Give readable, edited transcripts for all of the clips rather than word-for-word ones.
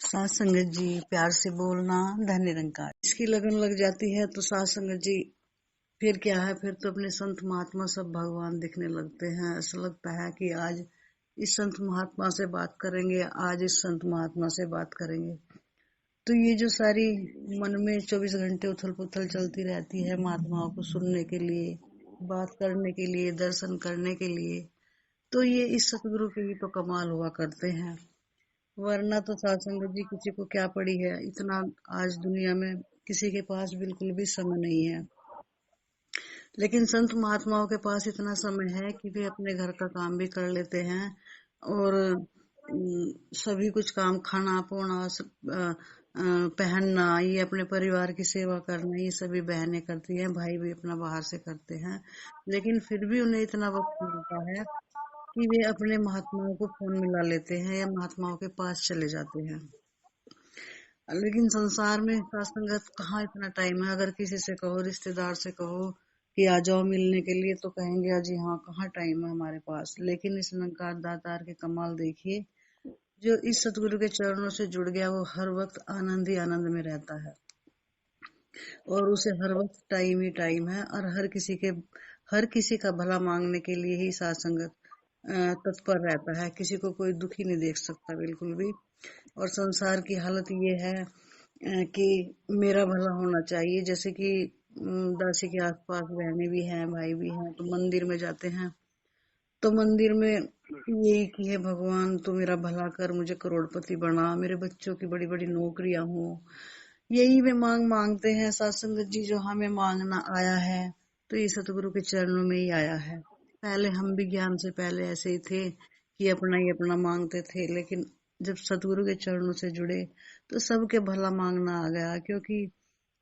सास संगत जी, प्यार से बोलना, धन निरंकार। इसकी लगन लग जाती है तो सास संगत जी फिर क्या है, फिर तो अपने संत महात्मा सब भगवान दिखने लगते हैं। ऐसा लगता है कि आज इस संत महात्मा से बात करेंगे, आज इस संत महात्मा से बात करेंगे। तो ये जो सारी मन में 24 घंटे उथल पुथल चलती रहती है महात्माओं को सुनने के लिए, बात करने के लिए, दर्शन करने के लिए, तो ये इस सतगुरु के ही तो कमाल हुआ करते हैं। वरना तो सात संगत जी किसी को क्या पड़ी है, इतना आज दुनिया में किसी के पास बिल्कुल भी समय नहीं है। लेकिन संत महात्माओं के पास इतना समय है कि वे अपने घर का काम भी कर लेते हैं और सभी कुछ काम, खाना पोना, पहनना, ये अपने परिवार की सेवा करना, ये सभी बहनें करती हैं, भाई भी अपना बाहर से करते हैं। लेकिन फिर भी उन्हें इतना वक्त मिलता है कि वे अपने महात्माओं को फोन मिला लेते हैं या महात्माओं के पास चले जाते हैं। लेकिन संसार में सत्संगत कहाँ इतना टाइम है। अगर किसी से कहो, रिश्तेदार से कहो कि आ जाओ मिलने के लिए, तो कहेंगे अजी हाँ, कहाँ टाइम है हमारे पास। लेकिन इस निरंकार दातार के कमाल देखिए, जो इस सतगुरु के चरणों से जुड़ गया वो हर वक्त आनंद ही आनंद में रहता है और उसे हर वक्त टाइम ही टाइम है और हर किसी का भला मांगने के लिए ही सत्संगत तत्पर रहता है। किसी को कोई दुखी नहीं देख सकता बिल्कुल भी। और संसार की हालत ये है कि मेरा भला होना चाहिए। जैसे कि दासी के आसपास बहनें भी हैं, भाई भी हैं, तो मंदिर में जाते हैं तो मंदिर में यही कि हे भगवान तू मेरा भला कर, मुझे करोड़पति बना, मेरे बच्चों की बड़ी बड़ी नौकरियां हो। यही वे मांगते हैं सत्संगत जी। जो हमें मांगना आया है तो ये सतगुरु के चरणों में ही आया है। पहले हम भी ज्ञान से पहले ऐसे ही थे कि अपना ही अपना मांगते थे, लेकिन जब सतगुरु के चरणों से जुड़े तो सबके भला मांगना आ गया। क्योंकि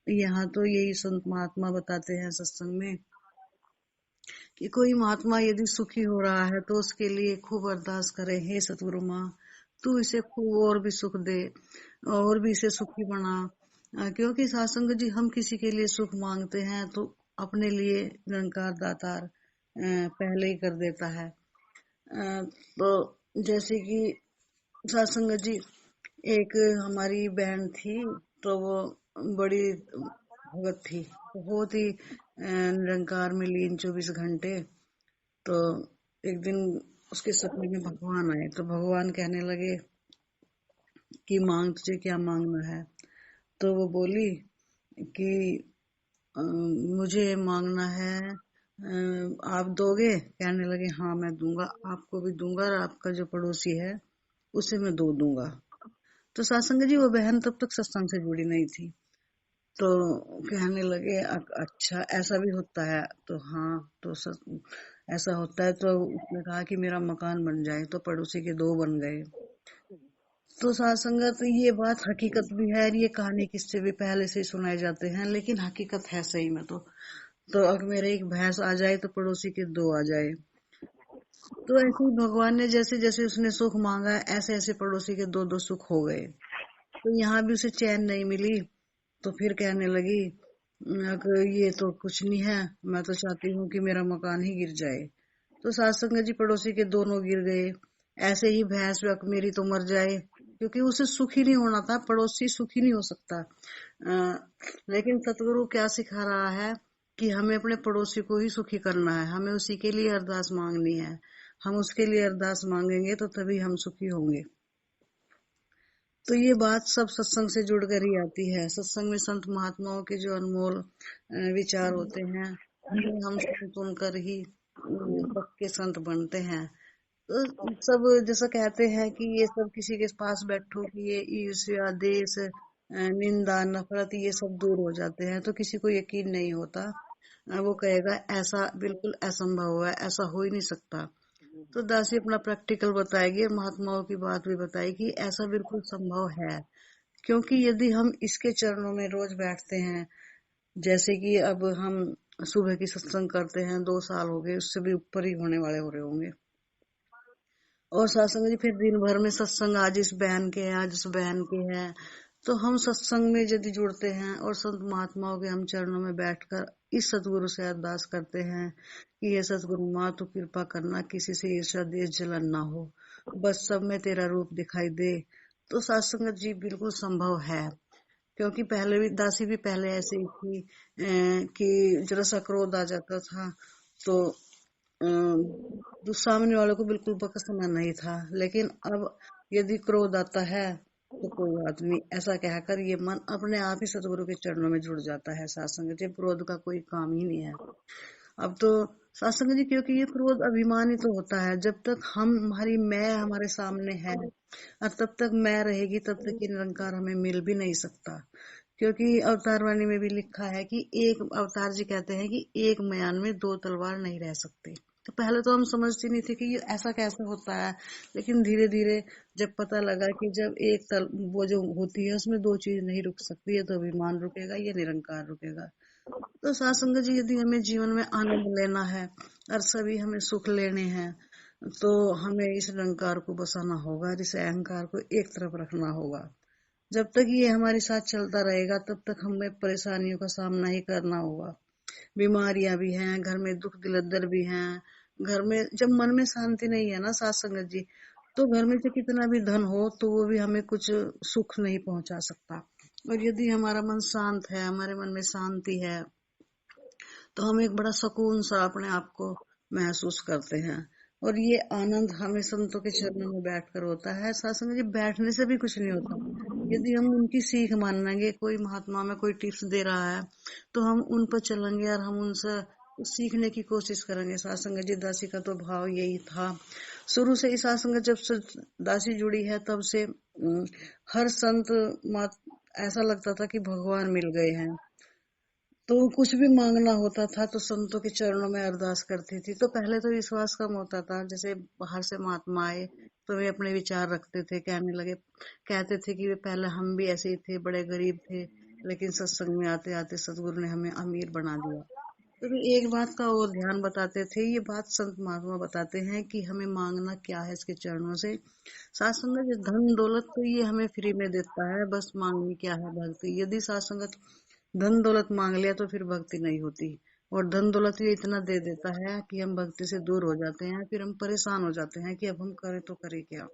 यहाँ तो यही संत महात्मा बताते हैं सत्संग में कि कोई महात्मा यदि सुखी हो रहा है तो उसके लिए खूब अरदास करे, हे सतगुरु माँ तू इसे खूब और भी सुख दे और भी इसे सुखी बना। क्योंकि सत्संग जी हम किसी के लिए सुख मांगते हैं तो अपने लिए निरंकार दातार पहले ही कर देता है। तो जैसे कि सत्संग जी, एक हमारी बहन थी तो वो बड़ी भगत थी, बहुत ही निरंकार में लीन 24 घंटे। तो एक दिन उसके सपने में भगवान आए तो भगवान कहने लगे कि मांग, तुझे क्या मांगना है। तो वो बोली कि मुझे मांगना है, आप दोगे। कहने लगे हाँ मैं दूंगा, आपको भी दूंगा और आपका जो पड़ोसी है उसे मैं दूंगा। तो सत्संग जी वो बहन तब तक सत्संग से जुड़ी नहीं थी। तो कहने लगे अच्छा ऐसा भी होता है। तो हाँ, तो ऐसा होता है। तो उसने कहा कि मेरा मकान बन जाए, तो पड़ोसी के 2 बन गए। तो सत्संगत ये बात हकीकत भी है और ये कहानी किससे भी पहले से ही सुनाए जाते हैं, लेकिन हकीकत है सही में। तो अगर मेरे एक भैंस आ जाए तो पड़ोसी के 2 आ जाए। तो ऐसे ही भगवान ने जैसे जैसे उसने सुख मांगा ऐसे ऐसे पड़ोसी के 2 सुख हो गए। तो यहाँ भी उसे चैन नहीं मिली। तो फिर कहने लगी कि ये तो कुछ नहीं है, मैं तो चाहती हूँ कि मेरा मकान ही गिर जाए। तो सत्संग जी पड़ोसी के दोनों गिर गए। ऐसे ही भैंस मेरी तो मर जाए, क्योंकि उसे सुखी नहीं होना था, पड़ोसी सुखी नहीं हो सकता। लेकिन सतगुरु क्या सिखा रहा है कि हमें अपने पड़ोसी को ही सुखी करना है, हमें उसी के लिए अरदास मांगनी है। हम उसके लिए अरदास मांगेंगे तो तभी हम सुखी होंगे। तो ये बात सब सत्संग से जुड़कर ही आती है। सत्संग में संत महात्माओं के जो अनमोल विचार होते हैं, हम सुनकर ही पक्के संत बनते हैं। तो सब जैसा कहते हैं कि ये सब किसी के पास बैठो कि ये ईर्ष्या, देश, निंदा, नफरत ये सब दूर हो जाते हैं, तो किसी को यकीन नहीं होता। वो कहेगा ऐसा बिल्कुल असंभव है, ऐसा हो ही नहीं सकता। तो दासी अपना प्रैक्टिकल बताएगी और महात्माओं की बात भी बताएगी, ऐसा बिल्कुल संभव है। क्योंकि यदि हम इसके चरणों में रोज बैठते हैं, जैसे कि अब हम सुबह की सत्संग करते हैं, 2 साल हो गए, उससे भी ऊपर ही होने वाले हो रहे होंगे। और सत्संग जी फिर दिन भर में सत्संग, आज इस बहन के है, आज इस बहन के है। तो हम सत्संग में यदि जुड़ते हैं और संत महात्माओं के हम चरणों में बैठकर इस सतगुरु से अरदास करते हैं कि ये सतगुरु माँ तू कृपा करना, किसी से ईर्ष्या, देश जलन ना हो, बस सब में तेरा रूप दिखाई दे, तो सात संगत जी बिल्कुल संभव है, क्योंकि पहले भी दासी भी पहले ऐसे ही थी कि जरा सा क्रोध आ जाता था तो जो सामने वाले को बिल्कुल बख्शना नहीं था। लेकिन अब यदि क्रोध आता है तो कोई बात नहीं, ऐसा कहकर ये मन अपने आप ही सतगुरु के चरणों में जुड़ जाता है। सत्संग जी क्रोध का कोई काम ही नहीं है अब तो। सत्संग जी क्योंकि ये क्रोध अभिमानी तो होता है, जब तक हमारी मैं हमारे सामने है और तब तक मैं रहेगी तब तक ये निरंकार हमें मिल भी नहीं सकता। क्योंकि अवतार वाणी में भी लिखा है कि एक अवतार जी कहते हैं कि एक म्यान में दो तलवार नहीं रह सकते। तो पहले तो हम समझते नहीं थे कि ये ऐसा कैसे होता है, लेकिन धीरे धीरे जब पता लगा कि जब वो जो होती है उसमें दो चीज नहीं रुक सकती है, तो अभिमान रुकेगा, ये निरंकार रुकेगा। तो सात संगत जी यदि हमें जीवन में आनंद लेना है और सभी हमें सुख लेने हैं, तो हमें इस निरंकार को बसाना होगा, इस अहंकार को एक तरफ रखना होगा। जब तक ये हमारे साथ चलता रहेगा तब तक हमें परेशानियों का सामना ही करना होगा। बीमारियां भी हैं, घर में दुख दिलद्दर भी हैं। घर में जब मन में शांति नहीं है ना सात संगत जी, तो घर में से कितना भी धन हो तो वो भी हमें कुछ सुख नहीं पहुंचा सकता। और यदि हमारा मन शांत है, हमारे मन में शांति है, तो हम एक बड़ा सुकून सा अपने आप को महसूस करते हैं। और ये आनंद हमें संतों के चरणों में बैठकर होता है। सत्संग जी बैठने से भी कुछ नहीं होता। यदि हम उनकी सीख मानेंगे, कोई महात्मा में कोई टिप्स दे रहा है तो हम उन पर चलेंगे और हम उनसे सीखने की कोशिश करेंगे। सत्संग जी दासी का तो भाव यही था शुरू से ही। सत्संग जब से दासी जुड़ी है तब से हर संत ऐसा लगता था कि भगवान मिल गए हैं। तो कुछ भी मांगना होता था तो संतों के चरणों में अरदास करती थी। तो पहले तो विश्वास कम होता था, जैसे बाहर से महात्मा आए तो वे अपने विचार रखते थे, कहने लगे, कहते थे कि वे पहले हम भी ऐसे ही थे, बड़े गरीब थे, लेकिन सत्संग में आते आते सतगुरु ने हमें अमीर बना दिया। तो वे एक बात का और ध्यान बताते थे, ये बात संत महात्मा बताते हैं कि हमें मांगना क्या है इसके चरणों से। साथ संगत धन दौलत तो ये हमें फ्री में देता है, बस मांगनी क्या है भक्ति। यदि साथ संगत धन दौलत मांग लिया तो फिर भक्ति नहीं होती। और धन दौलत ये इतना दे देता है कि हम भक्ति से दूर हो जाते हैं, फिर हम परेशान हो जाते हैं कि अब हम करें तो करें क्या।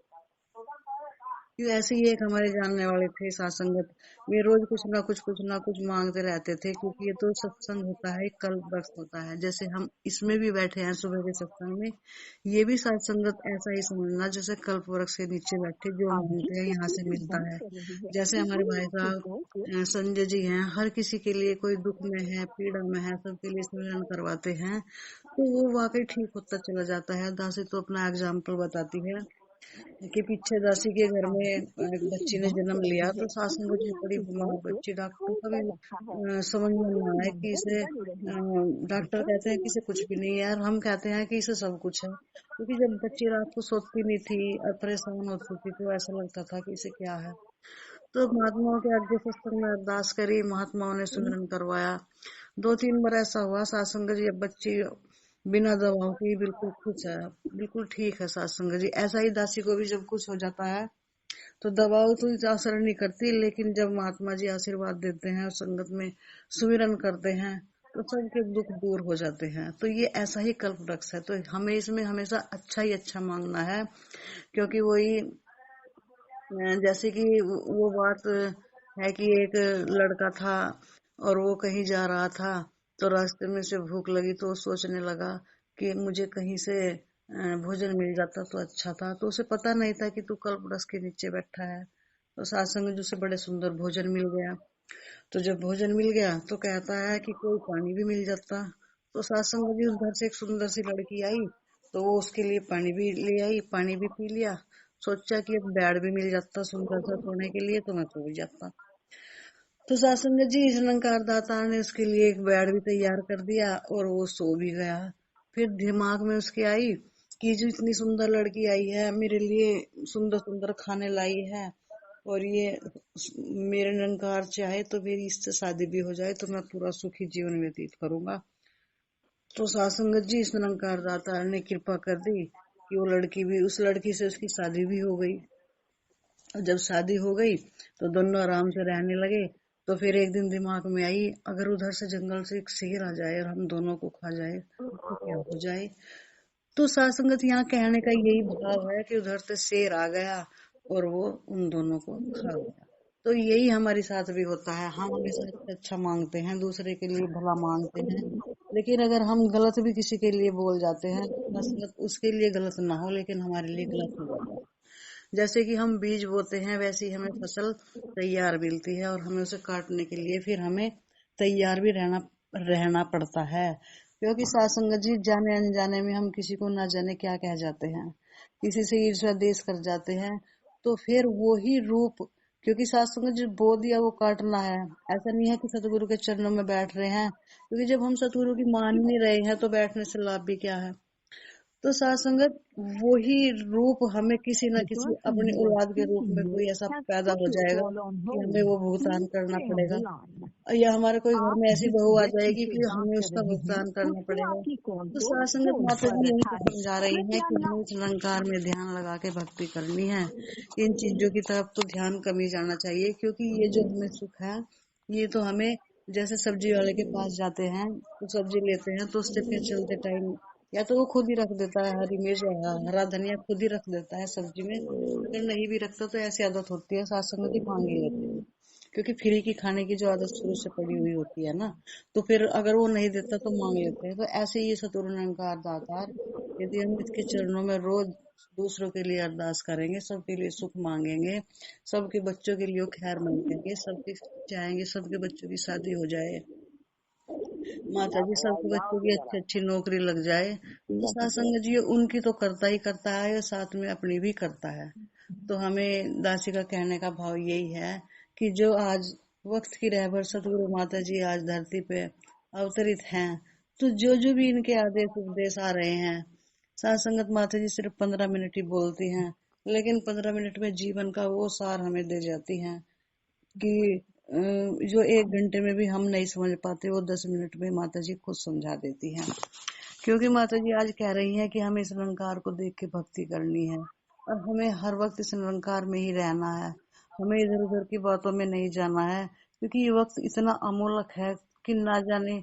ये ऐसे ही एक हमारे जानने वाले थे साथ संगत, वे रोज कुछ ना कुछ मांगते रहते थे, क्योंकि ये तो सत्संग होता है, कल्प वृक्ष होता है। जैसे हम इसमें भी बैठे हैं सुबह के सत्संग में, ये भी साथ संगत ऐसा ही समझना जैसे कल्प वृक्ष के नीचे बैठे जो मांगते हैं यहाँ से मिलता है। जैसे हमारे भाई साहब संजय जी हैं, हर किसी के लिए, कोई दुख में है, पीड़ा में है, सबके लिए स्मरण करवाते हैं, तो वो वाकई ठीक होता चला जाता है। दासी तो अपना एग्जाम्पल बताती है कि पीछे दासी के घर में एक बच्ची ने जन्म लिया, तो सास में मुझे बड़ी बीमार बच्ची, डॉक्टर का भी समझ में नहीं आया कि इसे डॉक्टर कहते हैं कि इसे कुछ भी नहीं है, और हम कहते हैं कि इसे सब कुछ है। क्योंकि जब बच्ची रात को सोती नहीं थी और परेशान होती थी तो ऐसा लगता था कि इसे क्या है। तो महात्माओं के आगे सत्संग में अरदास करी, महात्माओं ने सुमिरन करवाया। 2-3 बार ऐसा हुआ सत्संग जी, अब बच्ची बिना दवाओं की बिल्कुल खुश है, बिल्कुल ठीक है। सत्संग जी ऐसा ही दासी को भी जब कुछ हो जाता है तो दवाओं तो असर नहीं करती, लेकिन जब महात्मा जी आशीर्वाद देते हैं और संगत में सुमिरन करते हैं तो सबके दुख दूर हो जाते हैं। तो ये ऐसा ही कल्प वृक्ष है। तो हमें इसमें हमेशा अच्छा ही अच्छा मांगना है, क्योंकि वही जैसे कि वो बात है कि एक लड़का था और वो कहीं जा रहा था, तो रास्ते में से भूख लगी तो वो सोचने लगा कि मुझे कहीं से भोजन मिल जाता तो अच्छा था। तो उसे पता नहीं था कि तू कल्पवृक्ष के नीचे बैठा है। तो सत्संग जी उसे बड़े सुंदर भोजन मिल गया। तो जब भोजन मिल गया तो कहता है कि कोई पानी भी मिल जाता। तो सत्संग जी उस घर से एक सुंदर सी लड़की आई, तो वो उसके लिए पानी भी ले आई, पानी भी पी लिया। सोचा कि अब बेड भी मिल जाता सुंदर सा सोने के लिए तो मैं सो भी जाता। तो सत्संग जी इस अलंकार दाता ने उसके लिए एक बेड भी तैयार कर दिया और वो सो भी गया। फिर दिमाग में उसके आई कि जो इतनी सुंदर लड़की आई है मेरे लिए, सुंदर सुंदर खाने लाई है, और ये मेरे निरंकार चाहे तो मेरी इससे शादी भी हो जाए तो मैं पूरा सुखी जीवन व्यतीत करूंगा। तो सत्संगत जी इस निरंकार दाता ने कृपा कर दी कि वो लड़की भी, उस लड़की से उसकी शादी भी हो गई। और जब शादी हो गई तो दोनों आराम से रहने लगे। तो फिर एक दिन दिमाग में आई, अगर उधर से जंगल से एक शेर आ जाए और हम दोनों को खा जाए तो क्या हो जाए। तो सत्संगत यहाँ कहने का यही भाव है कि उधर से शेर आ गया और वो उन दोनों को खा गया। तो यही हमारे साथ भी होता है, हम हमेशा अच्छा मांगते हैं, दूसरे के लिए भला मांगते हैं, लेकिन अगर हम गलत भी किसी के लिए बोल जाते हैं तो मसलत उसके लिए गलत ना हो लेकिन हमारे लिए गलत हो जाता है। जैसे कि हम बीज बोते हैं वैसे ही हमें फसल तैयार मिलती है और हमें उसे काटने के लिए फिर हमें तैयार भी रहना रहना पड़ता है। क्योंकि साथ संगत जी, जाने अनजाने में हम किसी को ना जाने क्या कह जाते हैं, किसी से ईर्ष्या देश कर जाते हैं, तो फिर वो ही रूप, क्योंकि साथ संगत जो बो दिया वो काटना है। ऐसा नहीं है कि सतगुरु के चरणों में बैठ रहे हैं, क्योंकि जब हम सतगुरु की मान ही नहीं रहे हैं तो बैठने से लाभ भी क्या है। तो साथ संगत वही रूप हमें किसी न The किसी person अपनी you are औलाद के रूप speaking में with कोई ऐसा has पैदा put हो your जाएगा call on कि हमें hold. वो भुगतान Please करना stay on the पड़ेगा। line. या हमारे कोई घर आप में ऐसी जिस बहू आ व्यक्ति जाएगी से कि हमें बात कर उसका रहे हैं भुगतान करना उसने पड़ेगा। आपकी कॉल तो को साथ संगत होल्ड माता पर जी यही रखा तो है। समझा रही हैं कृपया कि ना हमें इस अलंकार में ध्यान लगा के भक्ति करनी है। इन चीजों की तरफ तो ध्यान कम ही जाना चाहिए, क्योंकि ये जो हमें सुख है ये तो हमें, जैसे सब्जी वाले के पास जाते हैं तो सब्जी लेते हैं तो उससे फिर चलते टाइम या तो वो खुद ही रख देता है, हरी मिर्च या हरा धनिया खुद ही रख देता है सब्जी में। अगर नहीं भी रखता तो ऐसी आदत होती है साथ संगत ही मांग ही लेते हैं, क्योंकि फ्री की खाने की जो आदत शुरू से पड़ी हुई होती है ना, तो फिर अगर वो नहीं देता तो मांग लेते हैं। तो ऐसे ही ये सतगुरु निरंकार दातार, यदि हम इसके चरणों में रोज दूसरों के लिए अरदास करेंगे, सबके लिए सुख मांगेंगे, सबके बच्चों के लिए खैर मांगेंगे, सबके चाहेंगे सबके बच्चों की शादी हो जाए, माता जी सबके बच्चों की अच्छी अच्छी नौकरी लग जाए, तो सत्संग जी उनकी तो करता ही करता है और साथ में अपनी भी करता है। तो हमें दासी का कहने का भाव यही है कि जो आज वक्त की रहबर सतगुरु माता जी आज धरती पे अवतरित हैं, तो जो जो भी इनके आदेश उपदेश आ रहे हैं, साथ संगत माता जी सिर्फ 15 मिनट ही बोलती हैं, लेकिन 15 मिनट में जीवन का वो सार हमें दे जाती हैं कि जो 1 घंटे में भी हम नहीं समझ पाते वो 10 मिनट में माता जी खुद समझा देती हैं। क्योंकि माता जी आज कह रही हैं कि हमें इस निरंकार को देख के भक्ति करनी है और हमें हर वक्त इस निरंकार में ही रहना है, हमें इधर उधर की बातों में नहीं जाना है, क्योंकि ये वक्त इतना अमोलक है कि ना जाने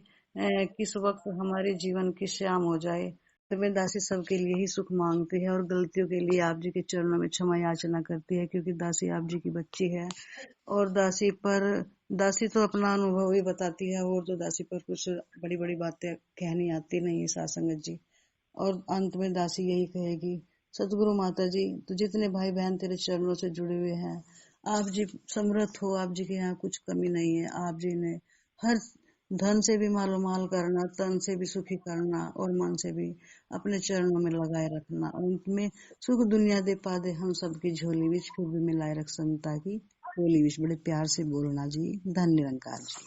किस वक्त हमारे जीवन की श्याम हो जाए। तो मैं दासी सबके लिए ही सुख मांगती है और गलतियों के लिए आप जी के चरणों में क्षमा याचना करती है, क्योंकि दासी आप जी की बच्ची है और दासी तो अपना अनुभव ही बताती है, और तो दासी पर कुछ बड़ी बड़ी बातें कहनी आती नहीं है साथ संगत जी। और अंत में दासी यही कहेगी, सतगुरु माता जी तो जितने भाई बहन तेरे चरणों से जुड़े हुए हैं, आप जी समर्थ हो, आप जी के यहाँ कुछ कमी नहीं है, आप जी ने हर धन से भी मालो माल करना, तन से भी सुखी करना और मन से भी अपने चरणों में लगाए रखना, उनमें सुख दुनिया दे पादे हम सबकी झोली विच फिर भी मिलाए रख संता की बोली विच। बड़े प्यार से बोलना जी। धन निरंकार जी।